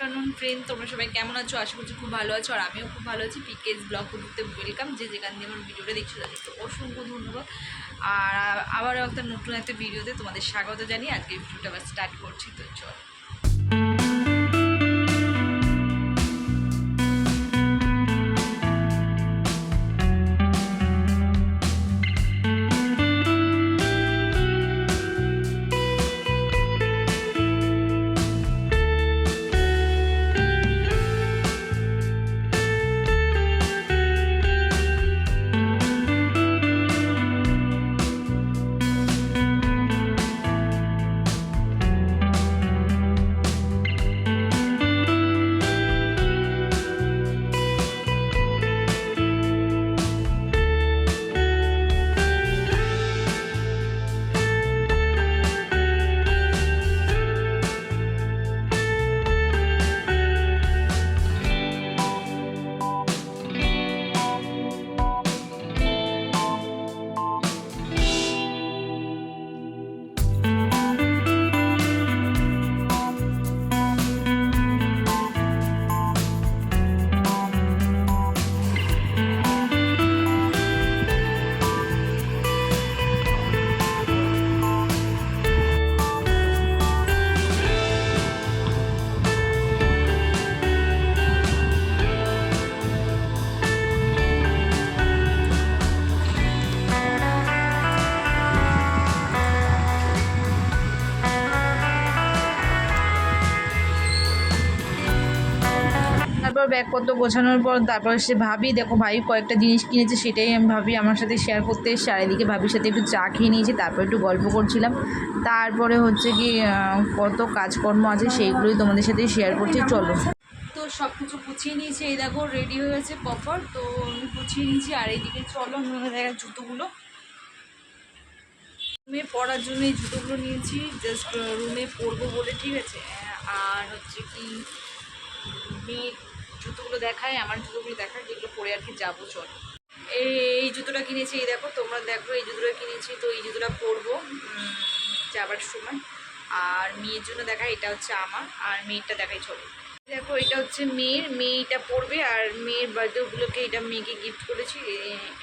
Afternoon friend, তোমরা সবাই কেমন আছো? আশা করছি খুব ভালো আছো, আর আমিও খুব ভালো আছি। পিকেস ব্লগ করতে ওয়েলকাম। যে যেখান দিয়ে আমার ভিডিওটা দেখছো তাদেরকে অসংখ্য ধন্যবাদ। আর আবারও নতুন একটা ভিডিওতে তোমাদের স্বাগত জানিয়ে আজকে ভিডিওটা আবার স্টার্ট করছি। তো চল। তারপর ব্যাগপত্র গোছানোর পর তারপর সে ভাবি, দেখো ভাই কয়েকটা জিনিস কিনেছে, সেটাই আমি ভাবি আমার সাথে শেয়ার করতে এসে চারিদিকে ভাবির সাথে একটু চা খেয়ে নিয়েছি, তারপর একটু গল্প করছিলাম। তারপরে হচ্ছে কি কত কাজকর্ম আছে সেইগুলোই তোমাদের সাথে শেয়ার করছি, চলো। তো সব কিছু গুছিয়ে নিয়েছি, এই দেখো রেডি হয়ে গেছে প্রপার। তো আমি গুছিয়ে নিয়েছি, আর এইদিকে চলো আমি দেখা জুতোগুলো রুমে পরার জন্য এই জুতোগুলো নিয়েছি, জাস্ট রুমে পরবো বলে, ঠিক আছে। আর হচ্ছে কি মেয়ের জুতোগুলো দেখায়, আমার জুতোগুলো দেখায়, যেগুলো পরে আর কি যাবো, চল। এই জুতোটা কিনেছি, এই দেখো তোমরা দেখো, এই জুতোটা কিনেছি। তো এই জুতোটা পরবো যাবার সময়। আর মেয়ের জন্য দেখায়, এটা হচ্ছে আমার, আর মেয়েরটা দেখাই, চলো। দেখো এটা হচ্ছে মেয়েটা পরবে, আর মেয়ের বার্থডেগুলোকে এটা মেয়েকে গিফট করেছি,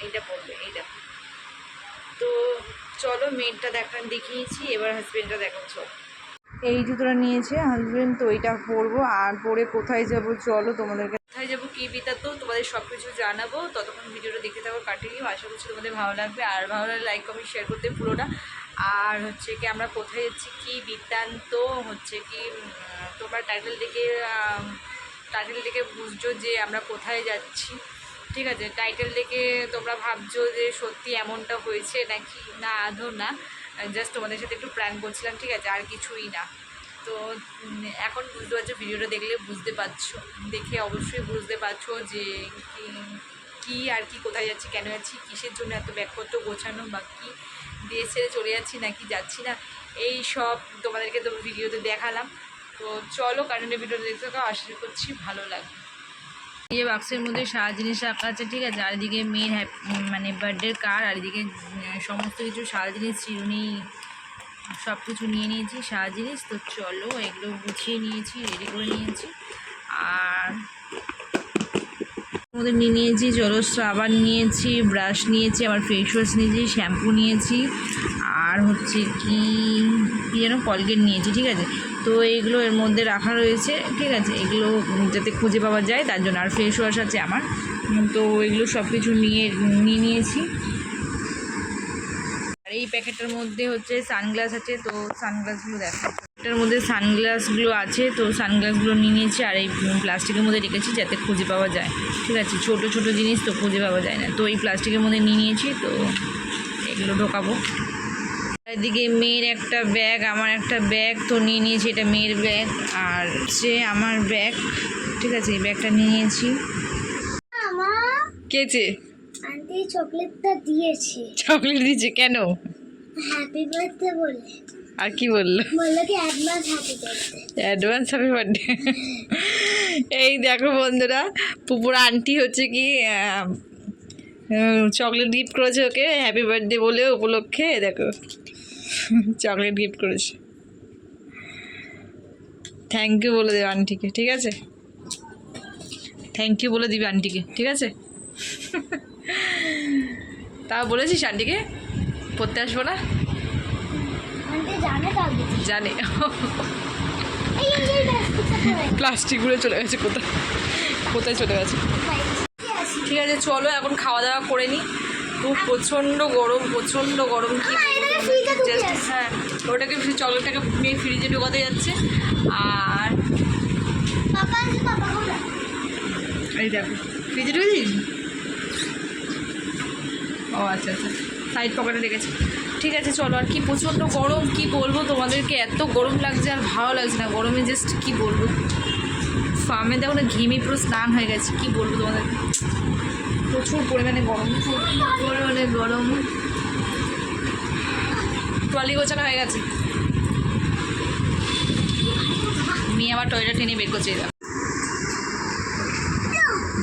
এইটা পরবে, এইটা। তো চলো মেয়েরটা দেখিয়েছি, এবার হাজবেন্ডটা দেখাবো, চলো। এই জুতোটা নিয়েছে হাজবেন্ড, তো এইটা পরবো। আর পরে কোথায় যাব চলো তোমাদেরকে কোথায় যাবো কি বিতাতো তোমাদের সব কিছু জানাবো। ততক্ষণ ভিডিওটা দেখতে থাকো কন্টিনিউ, আশা করছি তোমাদের ভালো লাগবে। আর ভালো লাগলে লাইক কমেন্ট শেয়ার করতে ভুলো না। আর হচ্ছে কি আমরা কোথায় যাচ্ছি কি বৃত্তান্ত হচ্ছে কি, তোমরা টাইটেল দেখে বুঝছো যে আমরা কোথায় যাচ্ছি, ঠিক আছে। টাইটেল দেখে তোমরা ভাবছো যে সত্যি এমনটা হয়েছে নাকি, না আদৌ না, জাস্ট তোমাদের সাথে একটু প্ল্যান করছিলাম, ঠিক আছে, আর কিছুই না। তো এখন বুঝতে পারছো, ভিডিওটা দেখলে বুঝতে পারছো, দেখে অবশ্যই বুঝতে পারছো যে কি আর কি, কোথায় যাচ্ছি, কেন যাচ্ছি, কিসের জন্য এত ব্যাগপত্র গোছানো, বা কি দিয়ে ছেড়ে চলে যাচ্ছি নাকি যাচ্ছি না, এই সব তোমাদেরকে তো ভিডিওতে দেখালাম। তো চলো কারেন্টের ভিডিওটা দেখতে থাকো, আশা করছি ভালো লাগবে। এই বাক্সের মধ্যে সারা জিনিস রাখা আছে, ঠিক আছে। আর এদিকে মেয়ের মানে বার্থডের কার্ড, আর এদিকে সমস্ত কিছু সারা জিনিস, চিরুনি, সব কিছু নিয়ে নিয়েছি সারা জিনিস। তো চলো এগুলো গুছিয়ে নিয়েছি, রেডি করে নিয়েছি। আর ওদের নিয়েছি, চলো সাবান নিয়েছি, ব্রাশ নিয়েছি, আবার ফেস ওয়াশ নিয়েছি, শ্যাম্পু নিয়েছি, আর হচ্ছে কি যেন কলগেট নিয়েছি, ঠিক আছে। তো এইগুলো এর মধ্যে রাখা রয়েছে, ঠিক আছে, এগুলো যাতে খুঁজে পাওয়া যায় তার জন্য। আর ফেস ওয়াশ আছে আমার, তো এগুলো সব কিছু নিয়ে নিয়েছি। আর এই প্যাকেটটার মধ্যে হচ্ছে সানগ্লাস আছে, তো সানগ্লাসগুলো দেখো, এটার মধ্যে সানগ্লাসগুলো আছে, তো সানগ্লাসগুলো নিয়ে নিয়েছি। আর এই প্লাস্টিকের মধ্যে রেখেছি যাতে খুঁজে পাওয়া যায়, ঠিক আছে। ছোট ছোট জিনিস তো খুঁজে পাওয়া যায় না, তো এই প্লাস্টিকের মধ্যে নিয়ে নিয়েছি। তো এগুলো ঢোকাবো। এদিকে মেয়ের একটা ব্যাগ, আমার একটা ব্যাগ, তো নিয়ে নিয়েছি, এটা মেয়ের ব্যাগ আর সে আমার ব্যাগ, ঠিক আছে। এই ব্যাগটা নিয়ে নিয়েছি। কেছে আন্টি চকলেটটা দিয়েছে। চকলেট দিয়েছে কেন? হ্যাপি বার্থডে বলে। আর কি বললো? বললো কি advance happy birthday. Advance happy birthday. এই দেখো বন্ধুরা, পুপুর আন্টি হচ্ছে কি চকলেট গিফট করেছে ওকে হ্যাপি বার্থডে বলে, উপলক্ষে দেখো চকলেট গিফট করেছে। থ্যাংক ইউ বলে দেবে আন্টিকে, ঠিক আছে? থ্যাংক ইউ বলে দিবি আন্টিকে, ঠিক আছে? তাও বলেছিস আন্টিকে পড়তে আসবো না? আন্টি জানে তো আগে। জানি। এই প্লাস্টিকটা পড়ে প্লাস্টিকগুলো চলে গেছে কোথায়, কোথায় চলে গেছে। ঠিক আছে চলো এখন খাওয়া দাওয়া করে নিই। খুব প্রচণ্ড গরম, প্রচণ্ড গরম। কি এটাকে ফ্রিজে ঢুকিয়ে জাস্ট আসি। হ্যাঁ, ওটাকে চকলেটটাকে মেয়ে ফ্রিজে ঢোকাতে যাচ্ছে। আর পাপা আছে, পাপা বলে এই দেখো ফ্রিজে ঢুকেছিস? ও আচ্ছা আচ্ছা, সাইড পকেটে রেখেছি। ঠিক আছে চলো। আর কি প্রচণ্ড গরম, কি বলবো তোমাদেরকে, এত গরম লাগছে আর ভালো লাগছে না গরমে। জাস্ট কি বলবো, ফার্মে দেখো না ঘেমে পুরো স্নান হয়ে গেছে। কি বলবো তোমাদেরকে, প্রচুর পরিমাণে গরম, প্রচুর পরিমাণে গরম। ট্রলি গোছানো হয়ে গেছে, মেয়ে আবার টয়লেট টেনে বের করছে।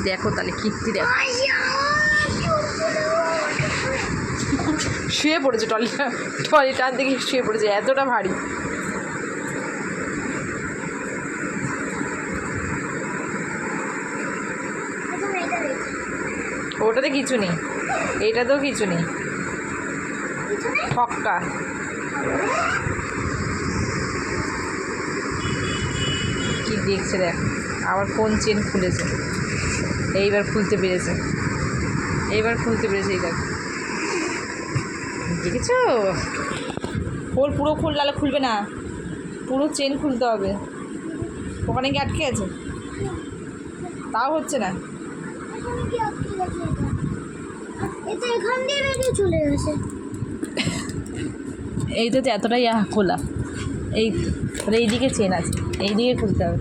দেখো তাহলে কীর্তি দেখো, শুয়ে পড়েছে ট্রলি টান থেকে শুয়ে পড়েছে, এতটা ভারী। ওটাতে কিছু নেই, এইটাতেও কিছু নেই, ফক্কা। কি দেখছে দেখ, আবার কোন চেন খুলেছে, এইবার খুলতে পেরেছে, এইবার খুলতে পেরেছে। এই দেখ, দেখেছো? খোল, পুরো খোল, নাহলে খুলবে না, পুরো চেন খুলতে হবে। ওখানে কি আটকে আছে? তাও হচ্ছে না। এটা এখান দিয়ে বেরিয়ে চলে গেছে। এই তো এতটাই খোলা, এই এইদিকে চেন আছে, এইদিকে খুলতে হবে।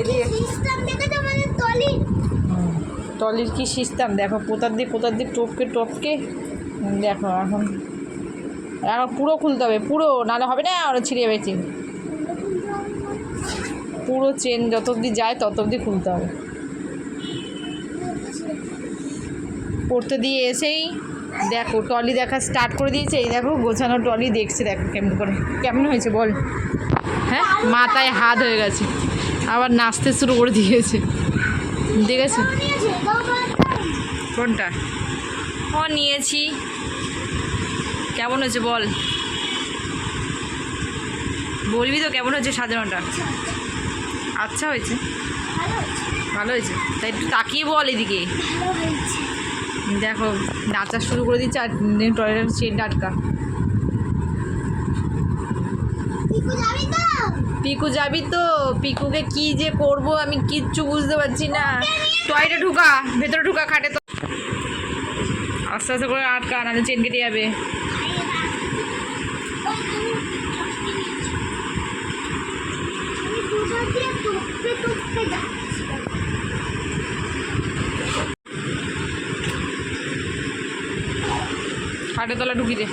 এদিকে সিস্টেম দেখে তো মানে টলি টলির কি সিস্টেম দেখো, পোতার দিক টপকে টপকে দেখো। এখন এখন পুরো খুলতে হবে, পুরো, নাহলে হবে না, আর ছিঁড়ে যাবে চেন। পুরো চেন যত অবধি যায় তত অবধি খুলতে হবে। পড়তে দিয়ে এসেই দেখো ট্রলি দেখা স্টার্ট করে দিয়েছে। এই দেখো গোছানো ট্রলি দেখছে, দেখো কেমন করে, কেমন হয়েছে বল? হ্যাঁ, মাথায় হাত হয়ে গেছে, আবার নাচতে শুরু করে দিয়েছে, দেখেছে? কোনটা? ও নিয়েছি। কেমন হয়েছে বল, বলবি তো কেমন হয়েছে সাজানোটা? আচ্ছা হয়েছে, ভালো হয়েছে। তাই একটু তাকিয়ে বল এদিকে। দেখো নাচা শুরু করে দিচ্ছে, আর টয়লেটের চেনটা আটকা। পিকু যাবি তো? পিকুকে কি যে করব আমি কিচ্ছু বুঝতে পারছি না। টয়লেটে ঢুকা, ভেতরে ঢুকা, খাটে তো আস্তে আস্তে করে আটকা, নাহলে চেন কেটে যাবে। খাটে তলা ঢুকি দে।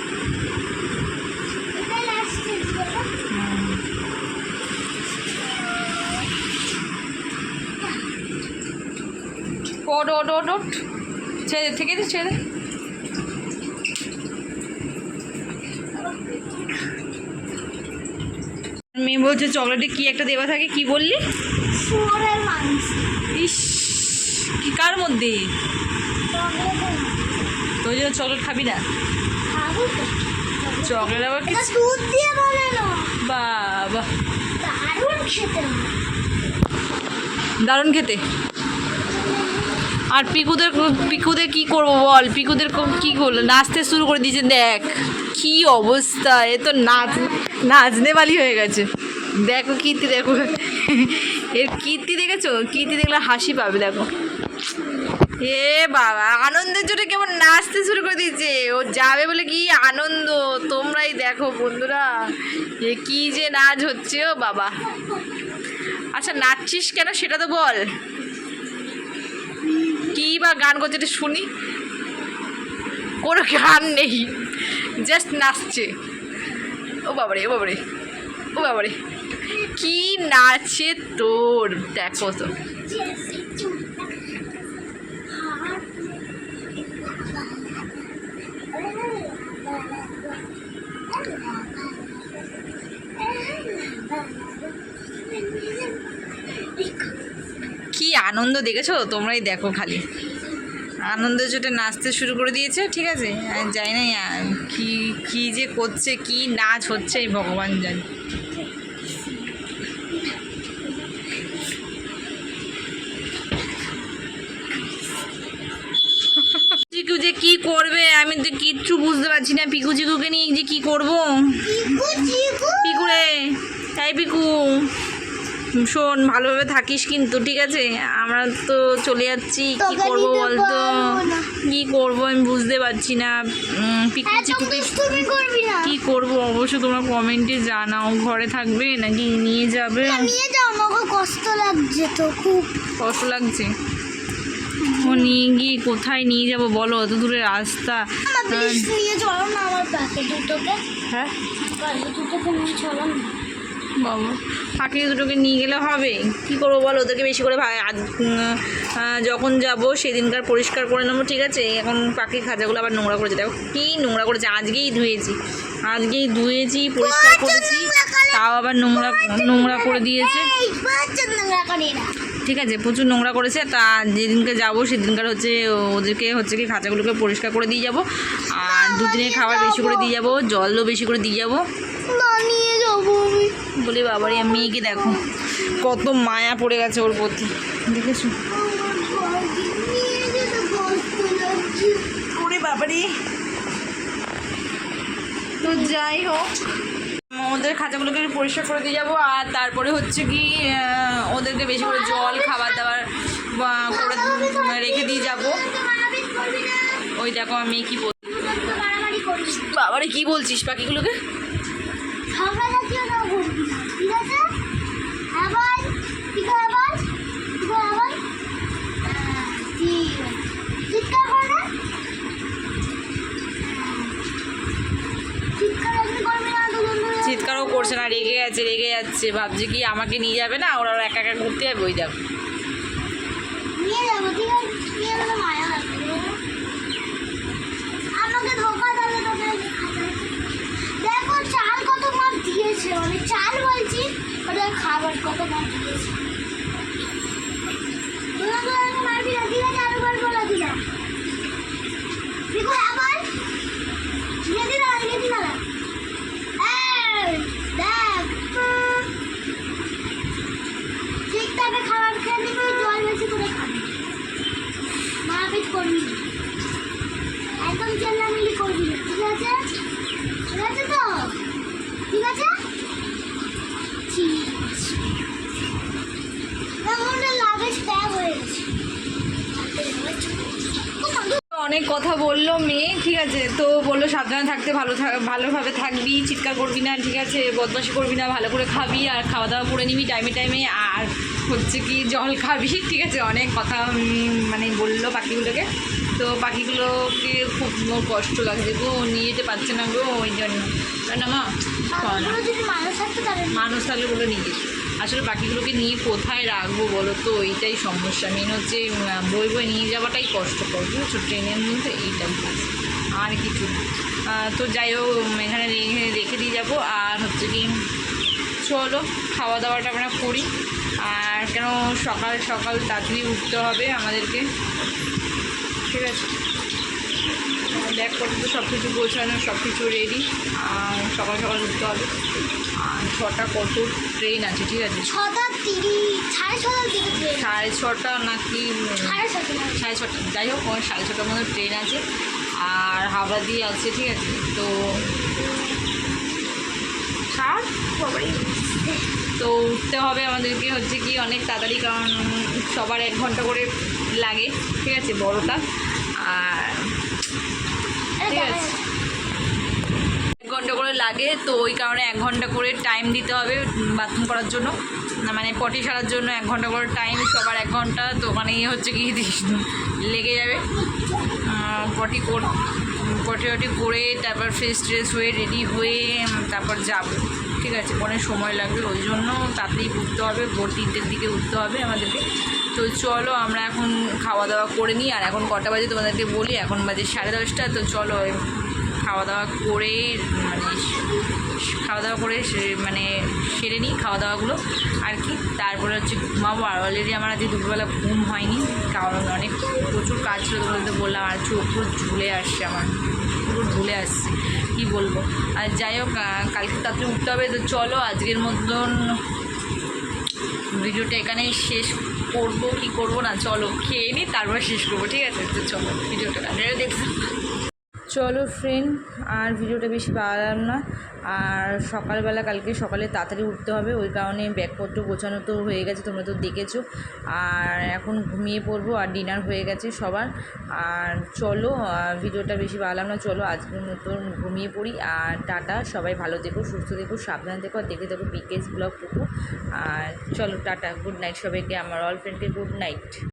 ওট ওট ওট ওট, ছেড়ে থেকে দে, ছেড়ে। মেয়ে বলছে চকলেটে কি একটা দেওয়া থাকে, কি বললি? শুয়োরের মাংস। ইস, কি কার মধ্যে? তুই জন্য চকলেট খাবি না? খাবো তো। চকলেট আবার কি? এটা দুধ দিয়ে বানানো। বাবা, দারুণ খেতে হয়। দারুণ খেতে। আর পিকুদের কি করবো বল? পিকুদের কি করলো, নাচতে শুরু করে দিয়েছে। দেখ কি অবস্থা, এ তো নাচনে বালি হয়ে গেছে। দেখো কীর্তি, দেখো এর কীর্তি দেখেছো? কীর্তি দেখলে হাসি পাবে। দেখো এ বাবা, আনন্দের জন্য কেমন নাচতে শুরু করে দিয়েছে। ও যাবে বলে কি আনন্দ, তোমরাই দেখো বন্ধুরা, এ কি যে নাচ হচ্ছে। ও বাবা, আচ্ছা নাচছিস কেন সেটা তো বল। কি বা গান করছে এটা শুনি? কোনো গান নেই, জাস্ট নাচছে। ও বাবারে, ও বাবারে, ও বাবারে, কি নাচে তোর, দেখো তো। আনন্দ দেখেছো তোমরাই দেখো খালি আনন্দের চোটে নাচতে শুরু করে দিয়েছে ঠিক আছে জানি না কি কি যে করছে কি নাচ হচ্ছে এই ভগবান জানে পিকু যে কি করবে আমি তো কিচ্ছু বুঝতে পারছি না পিকু চিকুকে নিয়ে যে কি করবো পিকু রে তাই পিকু শোন ভালোভাবে থাকিস কিন্তু ঠিক আছে আমরা তো চলে যাচ্ছি কি করবো বলতো কি করবো আমি বুঝতে পারছি না পিকু চিকুকে কি করবো অবশ্য তোমরা কমেন্টে জানাও ঘরে থাকবে নাকি নিয়ে যাবে নিয়ে যাও আমাকে কষ্ট লাগছে তো খুব কষ্ট লাগছে ও নিয়ে গিয়ে কোথায় নিয়ে যাব বলো অত দূরে রাস্তা প্লিজ নিয়ে চলো না আমার পাখি দুটোকে হ্যাঁ পাখি দুটোকে নিয়ে চলো না বাবা পাখি দুটোকে নিয়ে গেলে হবে কি করবো বলো ওদেরকে বেশি করে যখন যাব সেদিনকার পরিষ্কার করে নেবো ঠিক আছে এখন পাখির খাঁচাগুলো আবার নোংরা করেছে দেখো কী নোংরা করেছে আজকেই ধুয়েছি পরিষ্কার করেছি তাও আবার নোংরা করে দিয়েছে ঠিক আছে প্রচুর নোংরা করেছে তা যেদিনকে যাব সেদিনকার হচ্ছে ওদেরকে হচ্ছে কি খাঁচাগুলোকে পরিষ্কার করে দিয়ে যাব আর দুদিনের খাবার বেশি করে দিয়ে যাব জলও বেশি করে দিয়ে যাব নিয়ে যাবো আমি বলি বাবারে মেয়েকে দেখো কত মায়া পড়ে গেছে ওর প্রতি দেখেছো ওরে বাবারে তো যাই হোক ওদের খাঁচাগুলোকে পরিষ্কার করে দিয়ে যাবো আর তারপরে হচ্ছে কি ওদেরকে বেশি করে জল খাবার দাবার করে রেখে দিয়ে যাবো ওই দেখো আমি কি বলছি বাবারে কি বলছিস পাখিগুলোকে চিৎকারও করছে না রেগে যাচ্ছে ভাবছে কি আমাকে নিয়ে যাবে না ওরা একা একা ঘুরতে যাবে ওই দেখো নিয়ে যাবো ঠিক আছে নিয়ে গেলে মায়া লাগবে আমাকে ধোকা দেবে তোকে দেখো চাল কত মাছ দিয়েছে মানে চাল বলছি ওটা খাবার কত মাছ দিয়েছে মারবি না ঠিক আছে আরো বার বলা দিলাম দেখো আবার নিয়ে দিলাম দেখ ঠিকঠাক খাবার খেয়ে নিবি জল বেশি করে খাবি মারপিট করবি একদম চেল্লামিলি করবি না ঠিক আছে তো ঠিক আছে লাগেজ ব্যাগ হয়ে গেছে অনেক কথা বললো মেয়ে ঠিক আছে তো বললো সাবধানে থাকতে ভালোভাবে থাকবি চিৎকার করবি না ঠিক আছে বদমাশি করবি না ভালো করে খাবি আর খাওয়া দাওয়া করে নিবি টাইমে আর হচ্ছে কি জল খাবি ঠিক আছে অনেক কথা মানে বললো পাখিগুলোকে তো পাখিগুলোকে খুব কষ্ট লাগছে গো নিয়ে যেতে পারছে না গো ওই জন্য না মা মানুষ থাকলে বলে নিয়ে যেত আসলে পাখিগুলোকে নিয়ে কোথায় রাখবো বলো তো এইটাই সমস্যা মেন হচ্ছে বই নিয়ে যাওয়াটাই কষ্টকর বুঝেছো ট্রেনের মধ্যে এইটাই আর কিছু তো যাই হোক এখানে রেখে দিয়ে যাবো আর হচ্ছে কি চলো খাওয়া দাওয়াটা আমরা করি আর কেন সকাল তাড়াতাড়ি উঠতে হবে আমাদেরকে ঠিক আছে ব্যাগ করতে তো সব কিছু গোছানো সব কিছু রেডি আর সকাল উঠতে হবে আর 6টা কত ট্রেন আছে ঠিক আছে 6:30 নাকি 6:30 যাই হোক 6:30টার মধ্যে ট্রেন আছে আর হাওড়া দিয়ে আছে ঠিক আছে তো তো উঠতে হবে আমাদেরকে হচ্ছে কি অনেক তাড়াতাড়ি কারণ সবার 1 ঘন্টা করে লাগে ঠিক আছে বড়টা আর ঠিক আছে 1 ঘন্টা করে লাগে তো ওই কারণে 1 ঘন্টা করে টাইম দিতে হবে বাথরুম করার জন্য মানে পটি সারার জন্য 1 ঘন্টা করে টাইম সবার 1 ঘন্টা তো ওখানে হচ্ছে কি লেগে যাবে পটি করে তারপর ফ্রেশ হয়ে রেডি হয়ে তারপর যাব ঠিক আছে অনেক সময় লাগবে ওই জন্য তাড়াতাড়ি উঠতে হবে ভোর 3টের দিকে উঠতে হবে আমাদেরকে তো চলো আমরা এখন খাওয়া দাওয়া করে নিই আর এখন কটা বাজে তোমাদেরকে বলি এখন বাজে 10:30 তো চলো খাওয়া দাওয়া করে মানে খাওয়া দাওয়া করে মানে সেরে নিই খাওয়া দাওয়াগুলো আর কি, তারপরে হচ্ছে ঘুমাবো। আর অলরেডি আমার আজকে দুপুরবেলা ঘুম হয়নি, কারণ অনেক প্রচুর কাজ ছিল, বলতে বললাম। আর চোখ পুরো ঝুলে আসছে, আমার পুরো ঝুলে আসছে, কী বলবো। আর যাই হোক, কালকে তাড়াতাড়ি উঠতে হবে। তো চলো আজকের মতন ভিডিওটা এখানেই শেষ করবো, কি করবো না, চলো খেয়ে নিই তারপর শেষ করবো, ঠিক আছে? তো চলো ভিডিওটা দেখতে। চলো ফ্রেন্ড, আর ভিডিওটা বেশি বাড়ালাম না। আর সকালবেলা কালকে সকালে তাড়াতাড়ি উঠতে হবে, ওই কারণে ব্যাগপত্র গোছানো তো হয়ে গেছে, তোমরা তো দেখেছো। আর এখন ঘুমিয়ে পড়বো, আর ডিনার হয়ে গেছে সবার। আর চলো ভিডিওটা বেশি বাড়ালাম না, চলো আজকের মতন ঘুমিয়ে পড়ি। আর টাটা, সবাই ভালো থেকো, সুস্থ থেকো, সাবধান থেকো, আর দেখে দেখো পিকেস ব্লগ টুকু। আর চলো টাটা, গুড নাইট সবাইকে, আমার অল ফ্রেন্ডকে গুড নাইট।